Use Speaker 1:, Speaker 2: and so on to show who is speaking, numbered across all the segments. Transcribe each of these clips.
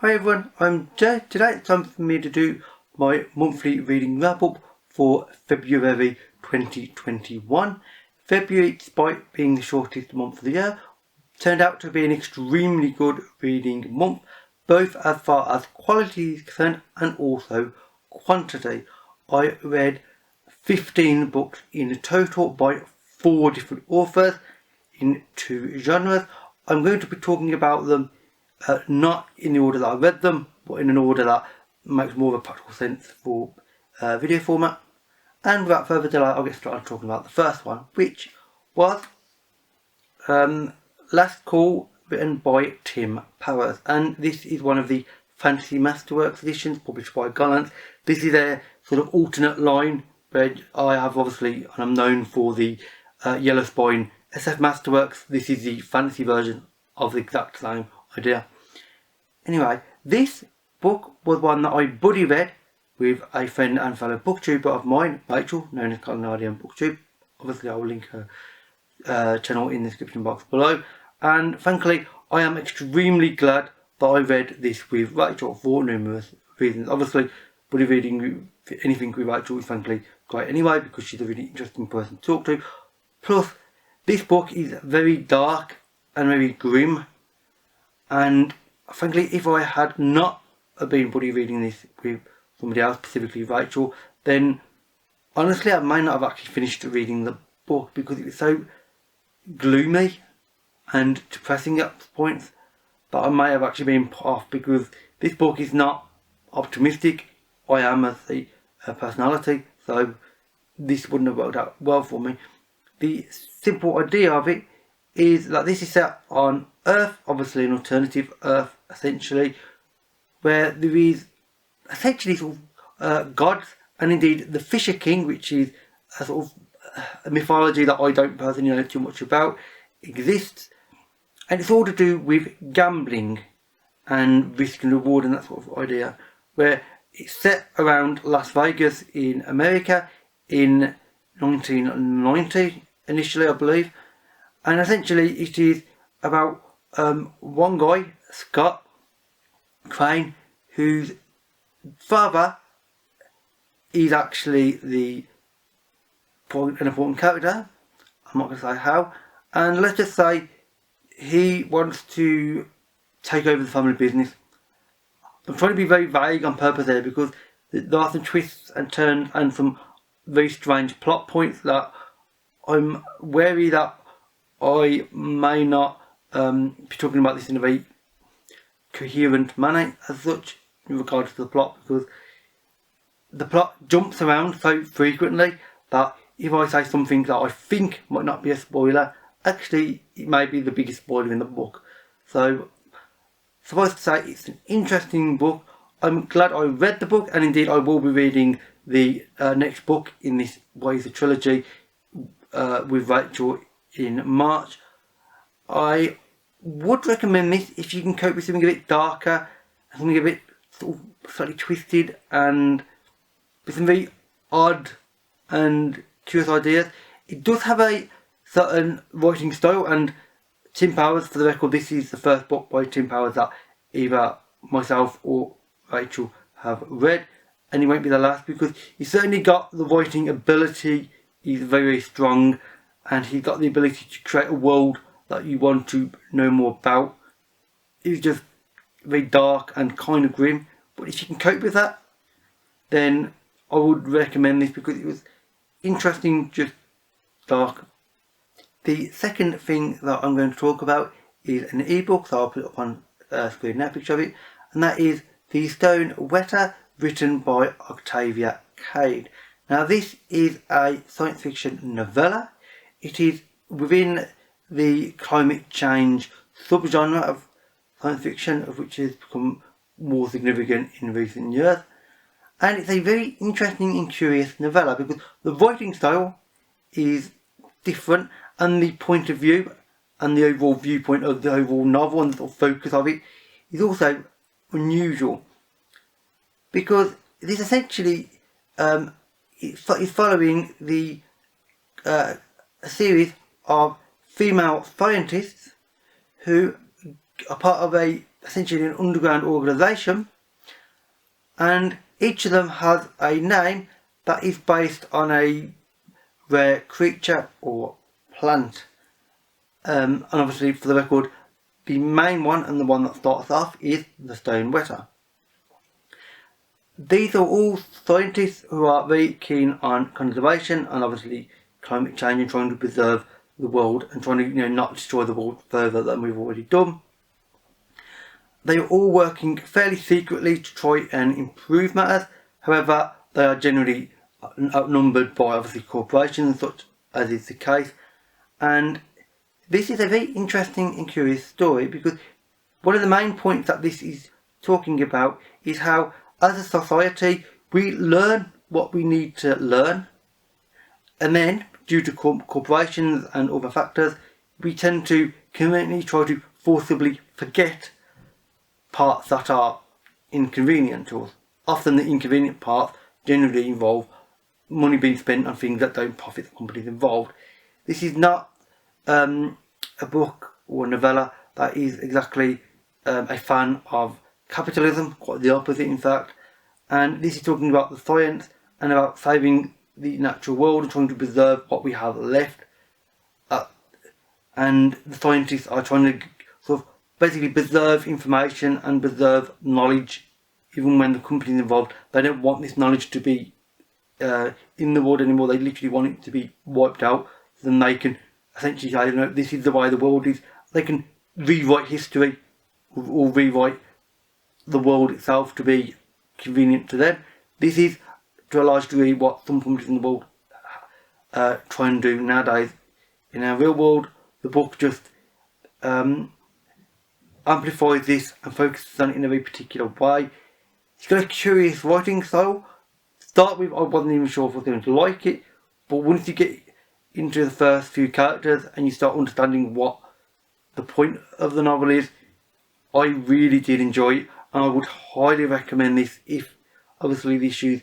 Speaker 1: Hi everyone, I'm Joe. Today it's time for me to do my monthly reading wrap up for February 2021. February, despite being the shortest month of the year, turned out to be an extremely good reading month, both as far as quality is concerned and also quantity. I read 15 books in total by 4 different authors in 2 genres. I'm going to be talking about them not in the order that I read them, but in an order that makes more of a practical sense for video format. And without further delay, I'll get started talking about the first one, which was Last Call, written by Tim Powers. And this is one of the Fantasy Masterworks editions published by Gollancz. This is their sort of alternate line, where I have obviously, and I'm known for the Yellow Spine SF Masterworks. This is the fantasy version of the exact same idea. Anyway, this book was one that I buddy read with a friend and fellow booktuber of mine, Rachel, known as Culinary and Booktube. Obviously I will link her channel in the description box below. And frankly, I am extremely glad that I read this with Rachel for numerous reasons. Obviously, buddy reading anything with Rachel is frankly great anyway, because she's a really interesting person to talk to. Plus, this book is very dark and very grim, and frankly, if I had not been buddy reading this with somebody else, specifically Rachel, then honestly I might not have actually finished reading the book, because it was so gloomy and depressing at points that I may have actually been put off, because this book is not optimistic. I am as a personality, so this wouldn't have worked out well for me. The simple idea of it is that this is set on Earth, obviously an alternative Earth essentially, where there is essentially sort of gods, and indeed the Fisher King, which is a sort of a mythology that I don't personally know too much about, exists, and it's all to do with gambling and risk and reward and that sort of idea, where it's set around Las Vegas in America in 1990 initially, I believe, and essentially it is about one guy, Scott Crane, whose father is actually an important character. I'm not going to say how, and let's just say he wants to take over the family business. I'm trying to be very vague on purpose there, because there are some twists and turns and some very strange plot points that I'm wary that I may not be talking about this in a very coherent manner as such in regards to the plot, because the plot jumps around so frequently that if I say something that I think might not be a spoiler, actually it may be the biggest spoiler in the book. So suffice to say, it's an interesting book. I'm glad I read the book, and indeed I will be reading the next book in this Ways of trilogy with Rachel in March. I would recommend this if you can cope with something a bit darker, something a bit sort of slightly twisted, and with some very odd and curious ideas. It does have a certain writing style, and Tim Powers, for the record, this is the first book by Tim Powers that either myself or Rachel have read, and it won't be the last, because he's certainly got the writing ability. He's very, very strong, and he's got the ability to create a world that you want to know more about. It's just very dark and kind of grim, but if you can cope with that, then I would recommend this, because it was interesting, just dark. The second thing that I'm going to talk about is an ebook, so I'll put it up on screen now, a picture of it, and that is the Stone Weta, written by Octavia Cade. Now this is a science fiction novella. It is within the climate change subgenre of science fiction, of which has become more significant in recent years. And it's a very interesting and curious novella, because the writing style is different, and the point of view and the overall viewpoint of the overall novel and the sort of focus of it is also unusual, because this essentially is following a series of female scientists who are part of a essentially an underground organisation, and each of them has a name that is based on a rare creature or plant. And obviously, for the record, the main one and the one that starts off is the Stone Weta. These are all scientists who are very keen on conservation and obviously climate change and trying to preserve the world and trying to not destroy the world further than we've already done. They are all working fairly secretly to try and improve matters. However, they are generally outnumbered by obviously corporations, such as is the case. And this is a very interesting and curious story, because one of the main points that this is talking about is how, as a society, we learn what we need to learn, and then, due to corporations and other factors, we tend to conveniently try to forcibly forget parts that are inconvenient to us. Often the inconvenient parts generally involve money being spent on things that don't profit the companies involved. This is not a book or a novella that is exactly a fan of capitalism, quite the opposite in fact. And this is talking about the science and about saving the natural world and trying to preserve what we have left. And the scientists are trying to sort of basically preserve information and preserve knowledge, even when the companies involved, they don't want this knowledge to be in the world anymore. They literally want it to be wiped out, so then they can essentially say, this is the way the world is. They can rewrite history or rewrite the world itself to be convenient to them. This is, to a large degree, what some companies in the world try and do nowadays. In our real world, the book just amplifies this and focuses on it in a very particular way. It's got a curious writing style. To start with, I wasn't even sure if I was going to like it, but once you get into the first few characters and you start understanding what the point of the novel is, I really did enjoy it, and I would highly recommend this if obviously the issues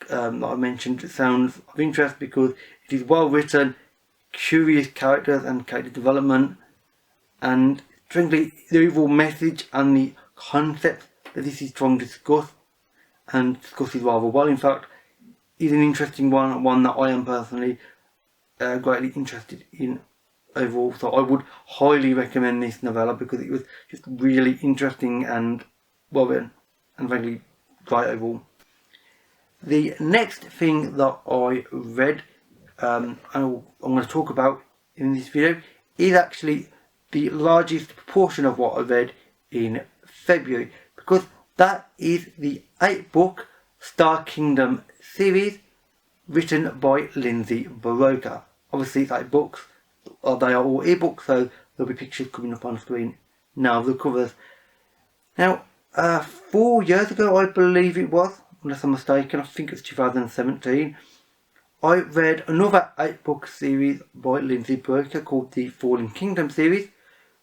Speaker 1: that I mentioned sounds of interest, because it is well written, curious characters and character development, and frankly the overall message and the concept that this is trying to discuss, and discusses rather well in fact, is an interesting one that I am personally greatly interested in overall. So I would highly recommend this novella because it was just really interesting and well written and frankly great overall. The next thing that I read and I'm going to talk about in this video is actually the largest proportion of what I read in February, because that is the 8-book Star Kingdom series written by Lindsay Buroker. Obviously it's 8 books, they are all ebooks, so there'll be pictures coming up on the screen now of the covers. Now 4 years ago, I believe it was, unless I'm mistaken, I think it's 2017, I read another 8-book series by Lindsay Buroker called the Fallen Kingdom series,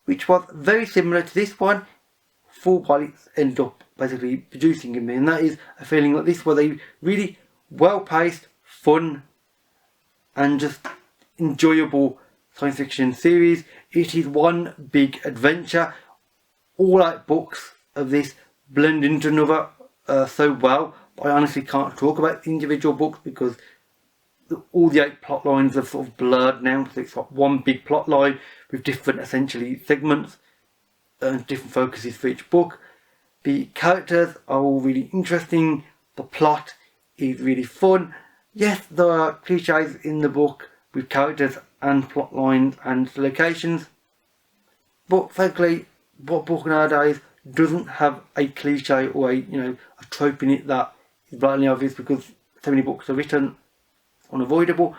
Speaker 1: which was very similar to this one for what it ended up basically producing in me, and that is a feeling like this was a really well paced, fun and just enjoyable science fiction series. It is one big adventure. All 8 books of this blend into another so well. I honestly can't talk about the individual books because all the 8 plot lines are sort of blurred now, so it's got one big plot line with different essentially segments and different focuses for each book. The characters are all really interesting, the plot is really fun. Yes, there are cliches in the book with characters and plot lines and locations, but frankly, what book nowadays doesn't have a cliche or a trope in it that is blatantly obvious because so many books are written? It's unavoidable.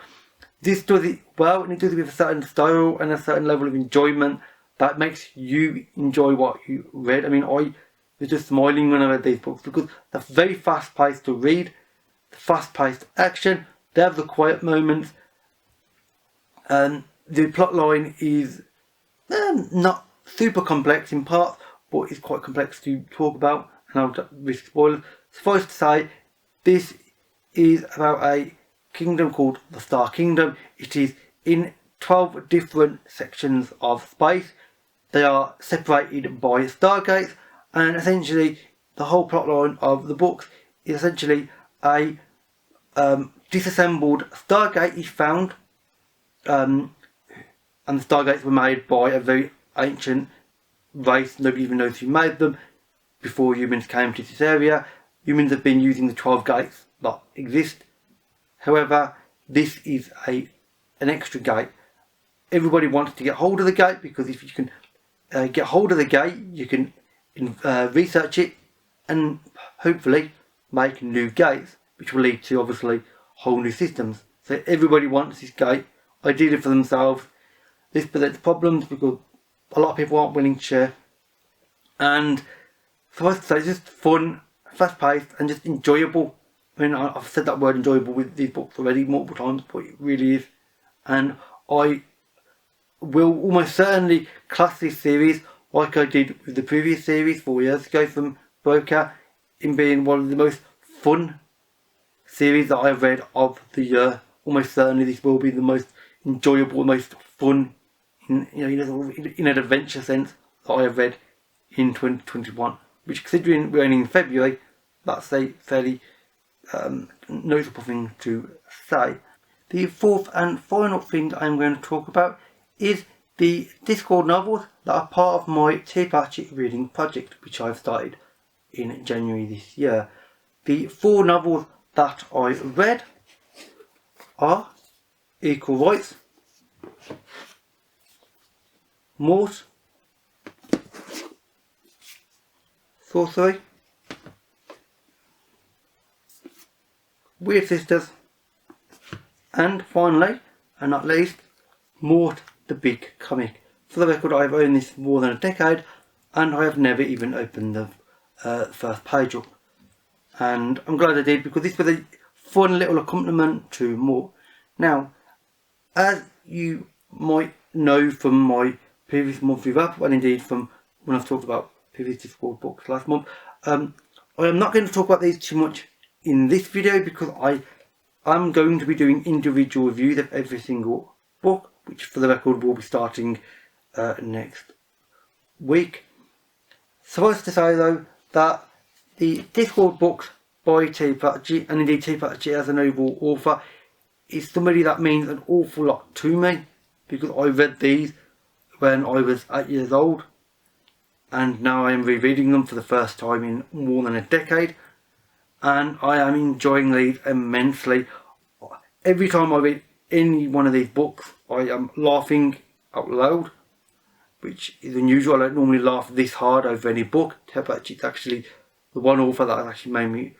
Speaker 1: This does it well, and it does it with a certain style and a certain level of enjoyment that makes you enjoy what you read. I mean, I was just smiling when I read these books because they're very fast paced to read, the fast paced action, they have the quiet moments, and the plot line is not super complex in parts, but it's quite complex to talk about, and I'll risk spoilers. Suffice to say, this is about a kingdom called the Star Kingdom. It is in 12 different sections of space. they are separated by stargates, and essentially the whole plotline of the books is essentially a disassembled stargate is found, and the stargates were made by a very ancient race. Nobody even knows who made them before humans came to this area. Humans have been using the 12 gates that exist. However, this is an extra gate. Everybody wants to get hold of the gate, because if you can get hold of the gate, you can research it and hopefully make new gates, which will lead to obviously whole new systems. So everybody wants this gate, ideally for themselves. This presents problems because a lot of people aren't willing to share. And so I say it's just fun, fast paced, and just enjoyable. I mean, I've said that word enjoyable with these books already multiple times, but it really is. And I will almost certainly class this series, like I did with the previous series 4 years ago from Buroker, in being one of the most fun series that I've read of the year. Almost certainly this will be the most enjoyable, most fun in an adventure sense that I have read in 2021. Which, considering we're only in February, that's a fairly noticeable thing to say. The fourth and final thing I'm going to talk about is the Discord novels that are part of my Pratchett reading project, which I've started in January this year. The 4 novels that I read are Equal Rites, Mort, Sourcery, Wyrd Sisters, and finally, and not least, Mort the Big Comic. For the record, I've owned this more than a decade, and I have never even opened the first page up. And I'm glad I did, because this was a fun little accompaniment to Mort. Now, as you might know from my previous monthly wrap, and indeed from when I've talked about previous Discord books last month, I am not going to talk about these too much in this video, because I'm going to be doing individual reviews of every single book, which for the record will be starting next week. Suffice to say though, that the Discord books by Pratchett, and indeed Pratchett as an overall author, is somebody that means an awful lot to me, because I read these when I was 8 years old, and now I am rereading them for the first time in more than a decade, and I am enjoying these immensely. Every time I read any one of these books, I am laughing out loud, which is unusual. I don't normally laugh this hard over any book. Pratchett's actually the one author that has actually made me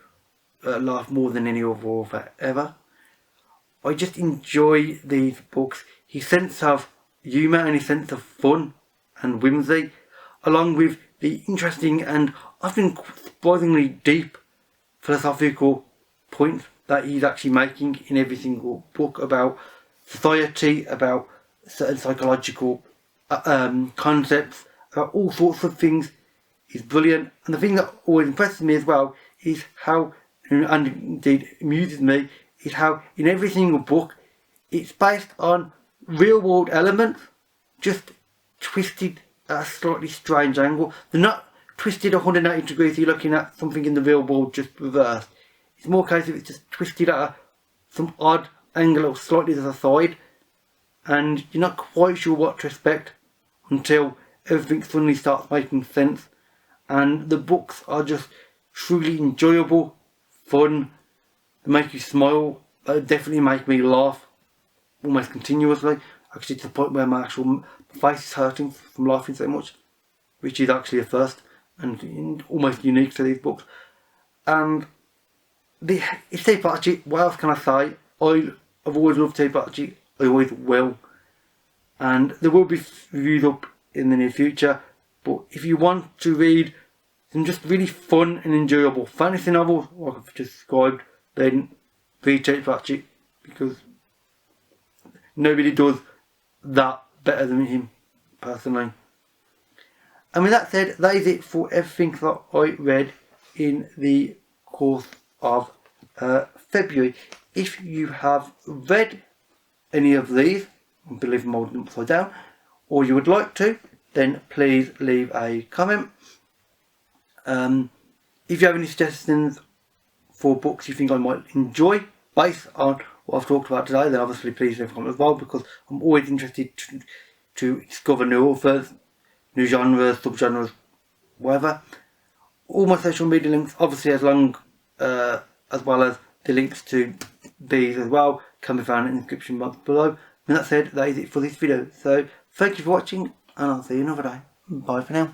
Speaker 1: laugh more than any other author ever. I just enjoy these books. His sense of humour and his sense of fun and whimsy, along with the interesting and often surprisingly deep philosophical points that he's actually making in every single book about society, about certain psychological concepts, about all sorts of things, is brilliant. And the thing that always impresses me as well is how, and indeed amuses me, is how in every single book it's based on real world elements, just twisted at a slightly strange angle. They're not twisted 180 degrees, you're looking at something in the real world just reversed. It's more a case of it's just twisted at some odd angle or slightly to the side, and you're not quite sure what to expect until everything suddenly starts making sense. And the books are just truly enjoyable, fun, they make you smile, they definitely make me laugh almost continuously, actually to the point where my actual face is hurting from laughing so much, which is actually a first and almost unique to these books. And it's Pratchett, what else can I say? I've always loved Pratchett, I always will, and there will be reviews up in the near future. But if you want to read some just really fun and enjoyable fantasy novels, like I've just described, then read Pratchett, because nobody does that better than him, personally. And with that said, that is it for everything that I read in the course of February. If you have read any of these, I believe I'm holding them upside down, or you would like to, then please leave a comment. If you have any suggestions for books you think I might enjoy based on what I've talked about today, then obviously please leave a comment as well, because I'm always interested to discover new authors, new genres, subgenres, whatever. All my social media links, obviously as well as the links to these as well, can be found in the description box below. And that said, that is it for this video. So thank you for watching, and I'll see you another day. Bye for now.